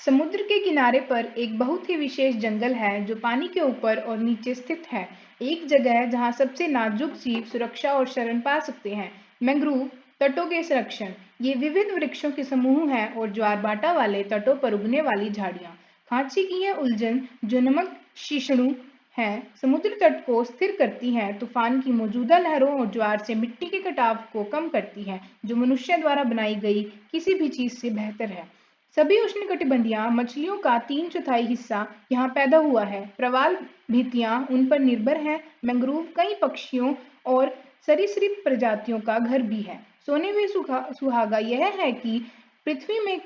समुद्र के किनारे पर एक बहुत ही विशेष जंगल है जो पानी के ऊपर और नीचे स्थित है। एक जगह है जहाँ सबसे नाजुक जीव सुरक्षा और शरण पा सकते हैं। मैंग्रोव तटों के संरक्षण। ये विविध वृक्षों के समूह हैं और ज्वारभाटा वाले तटों पर उगने वाली झाड़ियाँ। खांची की यह उलझन जो नमक शिष्णु है समुद्र तट को स्थिर करती है, तूफान की मौजूदा लहरों और ज्वार से मिट्टी के कटाव को कम करती है, जो मनुष्य द्वारा बनाई गई किसी भी चीज से बेहतर है। सभी उष्णकटिबंधीय मछलियों का 3/4 हिस्सा यहाँ पैदा हुआ है। प्रवाल भित्तियां उन पर निर्भर हैं। मैंग्रोव कई पक्षियों और सरीसृप प्रजातियों का घर भी है। सोने में सुहागा यह है कि पृथ्वी में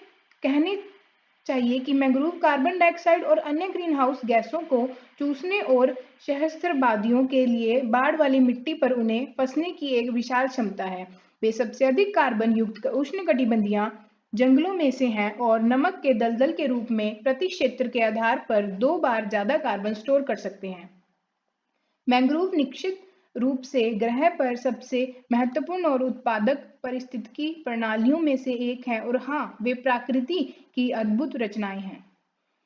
कहने चाहिए कि मैंग्रोव कार्बन डाइऑक्साइड और अन्य ग्रीन हाउस गैसों को चूसने और सहस्त्रवादियों के लिए बाढ़ वाली मिट्टी पर उन्हें फंसने की एक विशाल क्षमता है। वे सबसे अधिक कार्बन युक्त उष्णकटिबंधीय जंगलों में से हैं और नमक के दलदल के रूप में प्रति क्षेत्र के आधार पर 2 बार ज्यादा कार्बन स्टोर कर सकते हैं। मैंग्रोव निश्चित रूप से ग्रह पर सबसे महत्वपूर्ण और उत्पादक पारिस्थितिकी प्रणालियों में से एक है और हाँ, वे प्रकृति की अद्भुत रचनाएं हैं।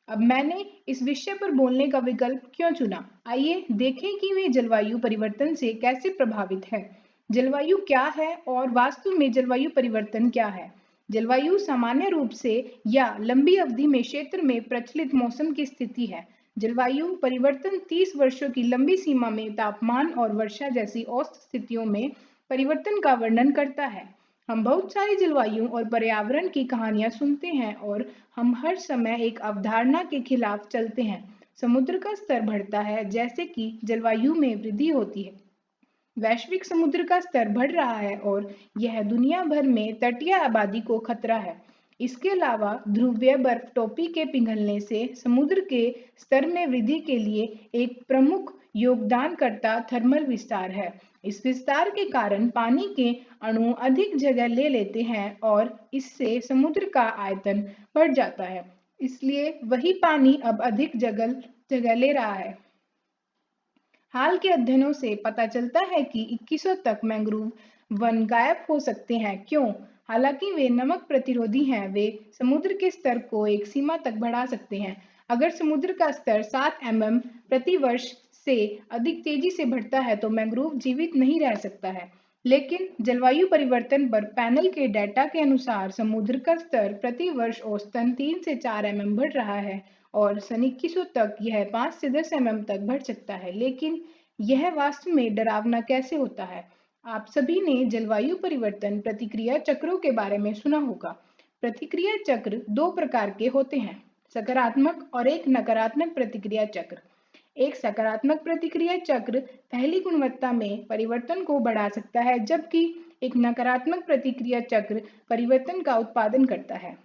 अब मैंने इस विषय पर बोलने का विकल्प क्यों चुना? आइए देखें कि वे जलवायु परिवर्तन से कैसे प्रभावित है। जलवायु क्या है और वास्तव में जलवायु परिवर्तन क्या है? जलवायु सामान्य रूप से या लंबी अवधि में क्षेत्र में प्रचलित मौसम की स्थिति है। जलवायु परिवर्तन 30 वर्षों की लंबी सीमा में तापमान और वर्षा जैसी औसत स्थितियों में परिवर्तन का वर्णन करता है। हम बहुत सारी जलवायु और पर्यावरण की कहानियां सुनते हैं और हम हर समय एक अवधारणा के खिलाफ चलते हैं। समुद्र का स्तर बढ़ता है जैसे कि जलवायु में वृद्धि होती है। वैश्विक समुद्र का स्तर बढ़ रहा है और यह दुनिया भर में तटीय आबादी को खतरा है। इसके अलावा ध्रुवीय बर्फ टोपी के पिघलने से समुद्र के स्तर में वृद्धि के लिए एक प्रमुख योगदानकर्ता थर्मल विस्तार है। इस विस्तार के कारण पानी के अणु अधिक जगह ले लेते हैं और इससे समुद्र का आयतन बढ़ जाता है। इसलिए वही पानी अब अधिक जगह ले रहा है। हाल के अध्ययनों से पता चलता है कि 2100 तक मैंग्रोव वन गायब हो सकते हैं। क्यों? हालांकि वे नमक प्रतिरोधी हैं, वे समुद्र के स्तर को एक सीमा तक बढ़ा सकते हैं। अगर समुद्र का स्तर 7 mm प्रति वर्ष से अधिक तेजी से बढ़ता है तो मैंग्रोव जीवित नहीं रह सकता है। लेकिन जलवायु परिवर्तन पर पैनल के डेटा के अनुसार समुद्र का स्तर प्रति वर्ष औसतन 3 से 4 mm बढ़ रहा है और सन 2100 तक यह 5 से 10 mm तक बढ़ सकता है। लेकिन यह वास्तव में डरावना कैसे होता है? आप सभी ने जलवायु परिवर्तन प्रतिक्रिया चक्रों के बारे में सुना होगा। प्रतिक्रिया चक्र 2 प्रकार के होते हैं, सकारात्मक और एक नकारात्मक प्रतिक्रिया चक्र। एक सकारात्मक प्रतिक्रिया चक्र पहली गुणवत्ता में परिवर्तन को बढ़ा सकता है, जबकि एक नकारात्मक प्रतिक्रिया चक्र परिवर्तन का उत्पादन करता है।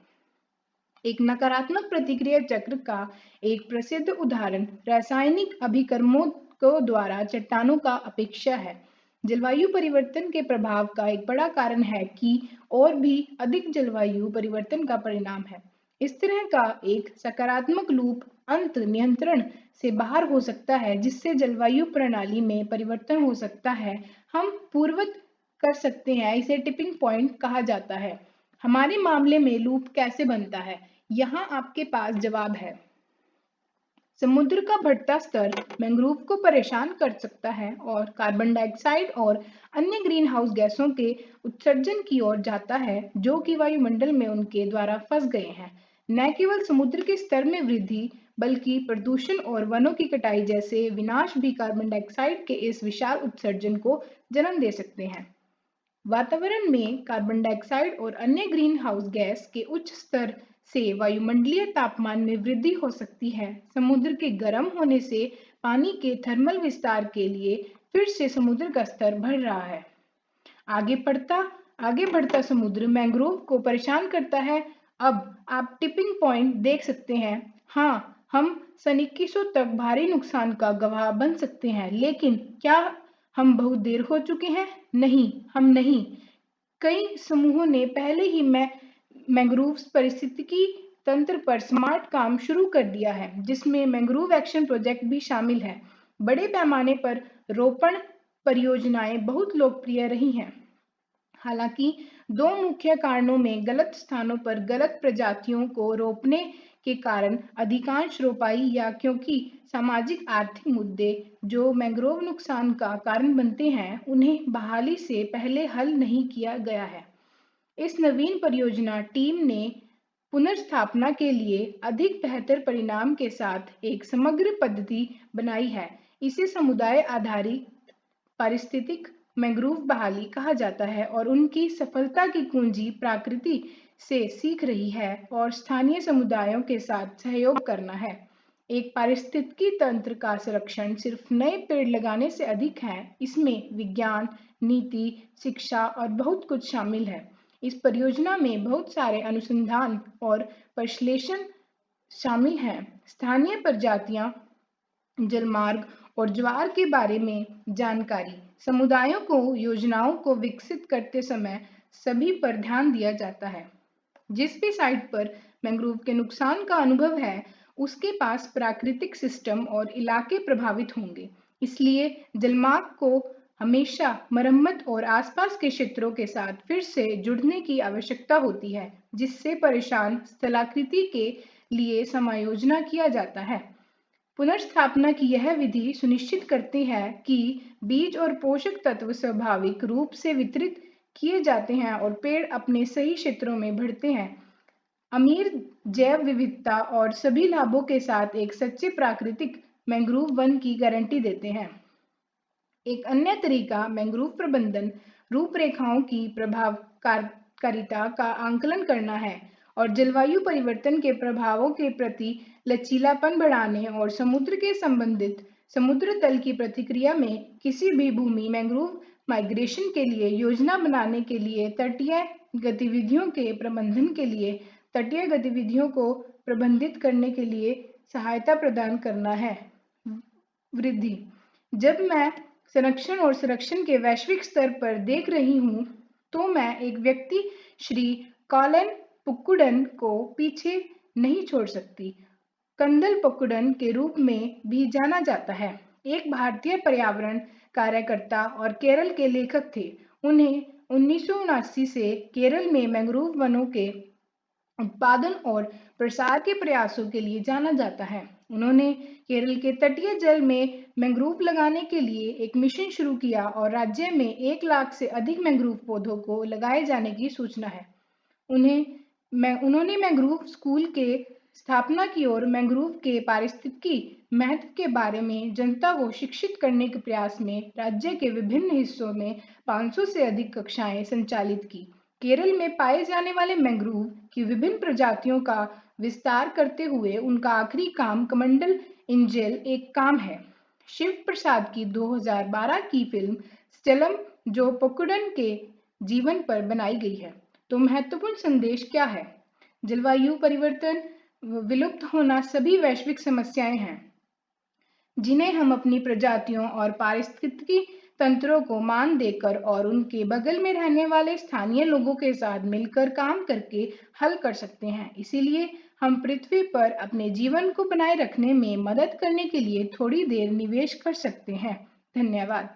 एक नकारात्मक प्रतिक्रिया चक्र का एक प्रसिद्ध उदाहरण रासायनिक अभिकर्मों को द्वारा चट्टानों का अपेक्षा है। जलवायु परिवर्तन के प्रभाव का एक बड़ा कारण है कि और भी अधिक जलवायु परिवर्तन का परिणाम है। इस तरह का एक सकारात्मक लूप अंत नियंत्रण से बाहर हो सकता है, जिससे जलवायु प्रणाली में परिवर्तन हो सकता है। हम पूर्ववत कर सकते हैं, इसे टिपिंग पॉइंट कहा जाता है। हमारे मामले में लूप कैसे बनता है? यहाँ आपके पास जवाब है। समुद्र का बढ़ता स्तर मैंग्रोव को परेशान कर सकता है और कार्बन डाइऑक्साइड और अन्य ग्रीन हाउस गैसों के उत्सर्जन की ओर जाता है, जो कि वायुमंडल में उनके द्वारा फंस गए हैं। न केवल समुद्र के स्तर में वृद्धि, बल्कि प्रदूषण और वनों की कटाई जैसे विनाश भी कार्बन डाइऑक्साइड के इस विशाल उत्सर्जन को जन्म दे सकते हैं। वातावरण में कार्बन डाइऑक्साइड और अन्य ग्रीन हाउस गैस के उच्च स्तर से वायुमंडलीय तापमान में वृद्धि हो सकती है। समुद्र के गर्म होने से पानी के थर्मल विस्तार के लिए फिर से समुद्र का स्तर बढ़ रहा है। आगे बढ़ता समुद्र मैंग्रोव को परेशान करता है। अब आप टिपिंग पॉइंट देख सकते हैं। हाँ, हम सन 2100 तक भारी नुकसान का गवाह बन सकते हैं, लेकिन क्या हम बहुत देर हो चुके हैं? नहीं, हम नहीं। कई समूहों ने पहले ही मैंग्रोव पारिस्थितिकी तंत्र पर स्मार्ट काम शुरू कर दिया है, जिसमें मैंग्रोव एक्शन प्रोजेक्ट भी शामिल है। बड़े पैमाने पर रोपण परियोजनाएं बहुत लोकप्रिय रही हैं। हालांकि दो मुख्य कारणों में गलत स्थानों पर गलत प्रजातियों को रोपने के कारण अधिकांश रोपाई या क्योंकि सामाजिक आर्थिक मुद्दे जो मैंग्रोव नुकसान का कारण बनते हैं, उन्हें बहाली से पहले हल नहीं किया गया है। इस नवीन परियोजना टीम ने पुनर्स्थापना के लिए अधिक बेहतर परिणाम के साथ एक समग्र पद्धति बनाई है। इसे समुदाय आधारित पारिस्थितिक मैंग्रोव बहाली कहा जाता है और उनकी सफलता की कुंजी प्रकृति से सीख रही है और स्थानीय समुदायों के साथ सहयोग करना है। एक पारिस्थितिकी तंत्र का संरक्षण सिर्फ नए पेड़ लगाने से अधिक है, इसमें विज्ञान, नीति, शिक्षा और बहुत कुछ शामिल है। इस परियोजना में बहुत सारे अनुसंधान और विश्लेषण शामिल हैं। स्थानीय प्रजातियां, जलमार्ग और ज्वार के बारे में जानकारी, समुदायों को योजनाओं को विकसित करते समय सभी पर ध्यान दिया जाता है। जिस भी साइट पर मैंग्रोव के नुकसान का अनुभव है, उसके पास प्राकृतिक सिस्टम और इलाके प्रभावित होंगे। इसलिए जलमार्ग को हमेशा मरम्मत और आसपास के क्षेत्रों के साथ फिर से जुड़ने की आवश्यकता होती है, जिससे परेशान स्थलाकृति के लिए समायोजना किया जाता है। पुनर्स्थापना की यह विधि सुनिश्चित करती है कि बीज और पोषक तत्व स्वाभाविक रूप से वितरित किए जाते हैं और पेड़ अपने सही क्षेत्रों में बढ़ते हैं। अमीर जैव विविधता और सभी लाभों के साथ एक सच्चे प्राकृतिक मैंग्रोव वन की गारंटी देते हैं। एक अन्य तरीका मैंग्रोव प्रबंधन रूपरेखाओं की प्रभावकारिता का आंकलन करना है और जलवायु परिवर्तन के प्रभावों के प्रति लचीलापन बढ़ाने और समुद्र के संबंधित समुद्र तल की प्रतिक्रिया में किसी भी भूमि मैंग्रोव माइग्रेशन के लिए योजना बनाने के लिए तटीय गतिविधियों के प्रबंधन के लिए तटीय गतिविधियों को प्रबंधित करने के लिए सहायता प्रदान करना है। वृद्धि, जब मैं संरक्षण और संरक्षण के वैश्विक स्तर पर देख रही हूँ, तो मैं एक व्यक्ति श्री कॉलिन पुक्कुडन को पीछे नहीं छोड़ सकती। कंदल पुक्कुडन के रूप में भी जाना जाता है, एक भारतीय पर्यावरण कार्यकर्ता और केरल के लेखक थे। उन्हें 1979 से केरल में मैंग्रोव वनों के उत्पादन और प्रसार के प्रयासों के लिए जाना जाता है। उन्होंने केरल के तटीय जल में मैंग्रोव लगाने के लिए एक मिशन शुरू किया और राज्य में 1 लाख से अधिक मैंग्रोव पौधों को लगाए जाने की सूचना है। उन्होंने मैंग्रोव स्कूल के स्थापना की और मैंग्रोव के पारिस्थितिकी महत्व के बारे में जनता को शिक्षित करने के प्रयास में राज्य के विभिन्न हिस्सों में 500 से अधिक कक्षाएं संचालित की। केरल में पाए जाने वाले मैंग्रोव की विभिन्न प्रजातियों का विस्तार करते हुए उनका आखिरी काम कमंडल इंजेल एक काम है। शिव प्रसाद की 2012 की फिल्म स्टेलम जो पुक्कुडन के जीवन पर बनाई गई है। तो महत्वपूर्ण संदेश क्या है? जलवायु परिवर्तन, विलुप्त होना सभी वैश्विक समस्याएं हैं जिन्हें हम अपनी प्रजातियों और पारिस्थितिकी तंत्रों को मान देकर और उनके बगल में रहने वाले स्थानीय लोगों के साथ मिलकर काम करके हल कर सकते हैं। इसीलिए हम पृथ्वी पर अपने जीवन को बनाए रखने में मदद करने के लिए थोड़ी देर निवेश कर सकते हैं। धन्यवाद।